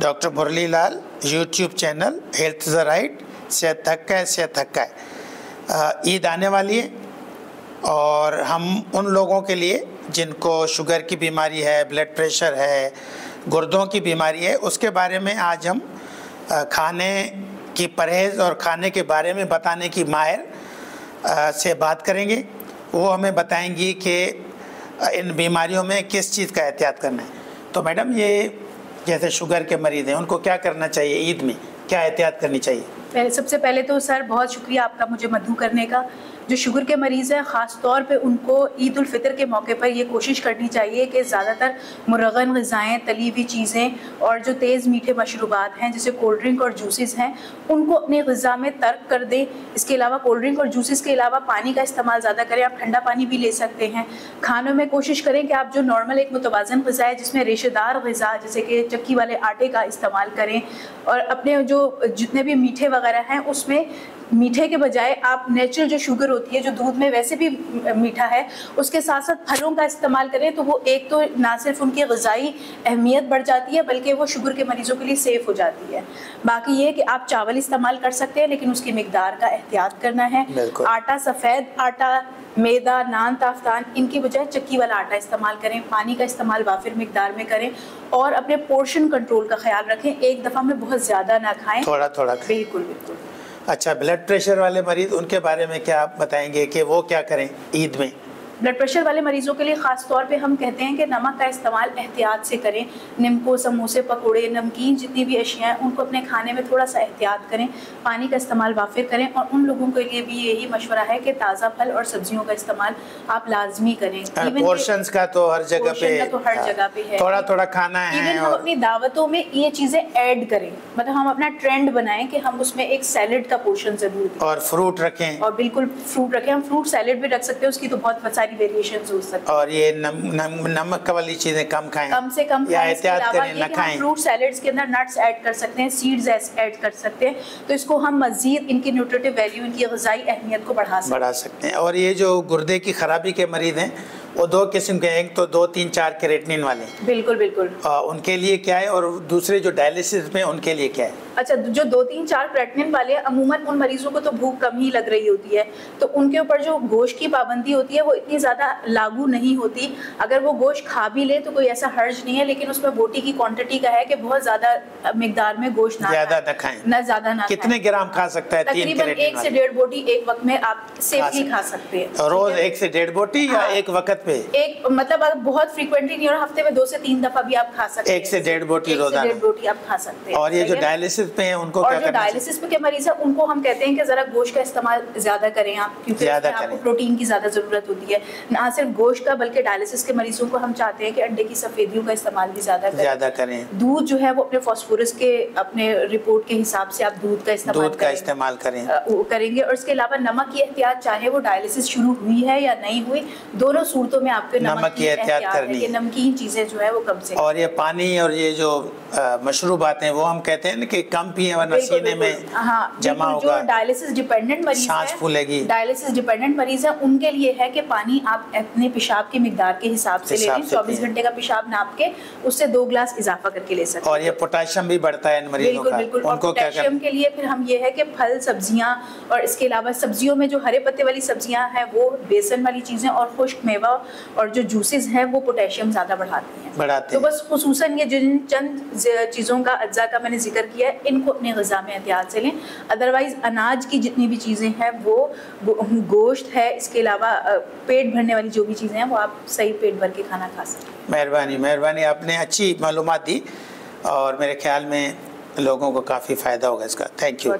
Doctor Murli Lal, YouTube channel health is a right, सेहत हक है, सेहत हक है। ईद आने वाली है और हम उन लोगों के लिए जिनको शुगर की बीमारी है, ब्लड प्रेशर है, गुर्दों की बीमारी है, उसके बारे में आज हम खाने की परहेज़ और खाने के बारे में बताने की माहिर से बात करेंगे। वो हमें बताएंगी कि इन बीमारियों में किस चीज़ का एहतियात करना है। तो मैडम, ये जैसे शुगर के मरीज़ हैं, उनको क्या करना चाहिए, ईद में क्या एहतियात करनी चाहिए? सबसे पहले तो सर बहुत शुक्रिया आपका मुझे मदऊ करने का। जो शुगर के मरीज़ हैं ख़ास तौर पे उनको ईद उल फितर के मौके पर ये कोशिश करनी चाहिए कि ज़्यादातर मुरगन ग़िज़ाएँ, तली हुई चीज़ें और जो तेज़ मीठे मशरूबात हैं जैसे कोल्ड ड्रिंक और जूसेस हैं, उनको अपनी ग़िज़ा में तर्क कर दें। इसके अलावा कोल्ड ड्रिंक और जूसेस के अलावा पानी का इस्तेमाल ज़्यादा करें। आप ठंडा पानी भी ले सकते हैं। खानों में कोशिश करें कि आप जो नॉर्मल एक मुतवाज़न ग़िज़ा है जिसमें रेशेदार ग़िज़ा जैसे कि चक्की वाले आटे का इस्तेमाल करें, और अपने जो जितने भी मीठे वगैरह हैं उसमें मीठे के बजाय आप नेचुरल जो शुगर होती है जो दूध में वैसे भी मीठा है उसके साथ साथ फलों का इस्तेमाल करें। तो वो एक तो ना सिर्फ उनकी ग़िज़ाई अहमियत बढ़ जाती है बल्कि वो शुगर के मरीज़ों के लिए सेफ़ हो जाती है। बाकी ये कि आप चावल इस्तेमाल कर सकते हैं लेकिन उसकी मिकदार का एहतियात करना है। आटा, सफ़ेद आटा, मैदा, नान, ताफ्तान, इनकी बजाय चक्की वाला आटा इस्तेमाल करें। पानी का इस्तेमाल वाफिर मिकदार में करें और अपने पोर्शन कंट्रोल का ख्याल रखें। एक दफ़ा में बहुत ज़्यादा ना खाएं, थोड़ा थोड़ा। बिल्कुल बिल्कुल। अच्छा, ब्लड प्रेशर वाले मरीज़, उनके बारे में क्या आप बताएंगे कि वो क्या करें ईद में? ब्लड प्रेशर वाले मरीज़ों के लिए ख़ास तौर पे हम कहते हैं कि नमक का इस्तेमाल एहतियात से करें। निम्को, समोसे, पकोड़े, नमकीन जितनी भी अशिया हैं उनको अपने खाने में थोड़ा सा एहतियात करें। पानी का इस्तेमाल वाफिर करें और उन लोगों के लिए भी यही मशवरा है कि ताज़ा फल और सब्जियों का इस्तेमाल आप लाजमी करें। पोर्शंस का तो हर जगह पे है, थोड़ा थोड़ा खाना है। हम अपनी दावतों में ये चीज़ें ऐड करें, मतलब हम अपना ट्रेंड बनाएं कि हम उसमें एक सैलेड का पोर्शन ज़रूर दें और फ्रूट रखें। और बिल्कुल फ्रूट रखें। हम फ्रूट सैलेड भी रख सकते हैं, उसकी तो बहुत सारी वेरिएशंस हो सकती है। और ये नमक वाली चीजें कम खाएं, कम से कम या एहतियात करें, न खाएं। फ्रूट सैलेड्स के अंदर नट्स ऐड कर सकते हैं, सीड्स ऐड कर सकते हैं, तो इसको हम मजीद इनकी न्यूट्रिटिव वैल्यू, इनकी ग़िज़ाई अहमियत को बढ़ा सकते हैं। और ये जो गुर्दे की खराबी के मरीज़ हैं वो दो किस्म के, एक तो 2, 3, 4 केरेटिनिन वाले, बिल्कुल बिल्कुल, उनके लिए क्या है, और दूसरे जो डायलिसिस में उनके लिए क्या है? अच्छा, जो 2, 3, 4 क्रेटिनिन वाले अमूमन उन मरीजों को तो भूख कम ही लग रही होती है, तो उनके ऊपर जो गोश्त की पाबंदी होती है वो इतनी ज़्यादा लागू नहीं होती। अगर वो गोश्त खा भी ले तो कोई ऐसा हर्ज नहीं है, लेकिन उसमें बोटी की क्वांटिटी का है कि बहुत ज़्यादा मिकदार में गोश्त ज़्यादा न खाएं, ना ज़्यादा ना। कितने ग्राम खा सकता है? तकरीबन 1 से 1.5 बोटी एक वक्त में आप सेफली खा सकते हैं। रोज 1 से 1.5 बोटी या एक वक्त पे? एक मतलब अगर बहुत फ्रीक्वेंटली नहीं, और हफ्ते में 2 से 3 दफा भी आप खा सकते हैं। 1 से 1.5 बोटी रोजाना, 1 बोटी आप खा सकते हैं। और ये जो डायलिसिस पे हैं उनको क्या करना चाहिए? डायलिसिस के मरीज है उनको हम कहते हैं कि जरा गोश्त का इस्तेमाल ज्यादा करें आप, क्योंकि आपको प्रोटीन की ज्यादा जरूरत होती है, ना सिर्फ गोश्त का बल्कि डायलिसिस के मरीजों को हम चाहते हैं कि अंडे की सफेदियों का इस्तेमाल भी ज्यादा करें। दूध जो है वो अपने फास्फोरस के अपने रिपोर्ट के हिसाब से आप दूध का इस्तेमाल करेंगे। और इसके अलावा नमक की एहतियात, चाहे वो डायलिसिस शुरू हुई है या नहीं हुई, दोनों सूरतों में आपके नमक की एहतियात करनी है। नमकीन चीजें जो है वो कम से, और ये पानी और ये जो मशरूबात हैं वो हम कहते हैं कि कम पिए वरना सीने में जमा होगा। जो डायलिसिस डिपेंडेंट मरीज सांस फूलेगी, डायलिसिस डिपेंडेंट मरीज है, उनके लिए है कि पानी आप अपने पेशाब की मिकदार के हिसाब से ले लें। 24 घंटे का पेशाब नाप के उससे 2 गिलास इजाफा करके ले सकते हैं। और ये पोटेशियम भी बढ़ता है इन मरीजों का। बिल्कुल। उनको क्या करना? पोटेशियम के लिए फिर हम ये है कि फल, सब्जियां, और इसके अलावा सब्जियों में जो हरे पत्ते वाली सब्जियां हैं वो, बेसन वाली चीजें और खुश्क मेवा और जो जूसेस हैं वो पोटेशियम ज्यादा बढ़ाते हैं। तो बस खुसूसन ये जिन चंद चीज़ों का अज्जा का मैंने जिक्र किया है, इनको अपने ग़िज़ा में एहतियात से लें। अदरवाइज़ अनाज की जितनी भी चीज़ें हैं वो, गोश्त है, इसके अलावा पेट भरने वाली जो भी चीज़ें हैं वो आप सही पेट भर के खाना खा सकते हैं। मेहरबानी, आपने अच्छी मालूमात दी और मेरे ख्याल में लोगों को काफ़ी फ़ायदा होगा इसका। Thank you.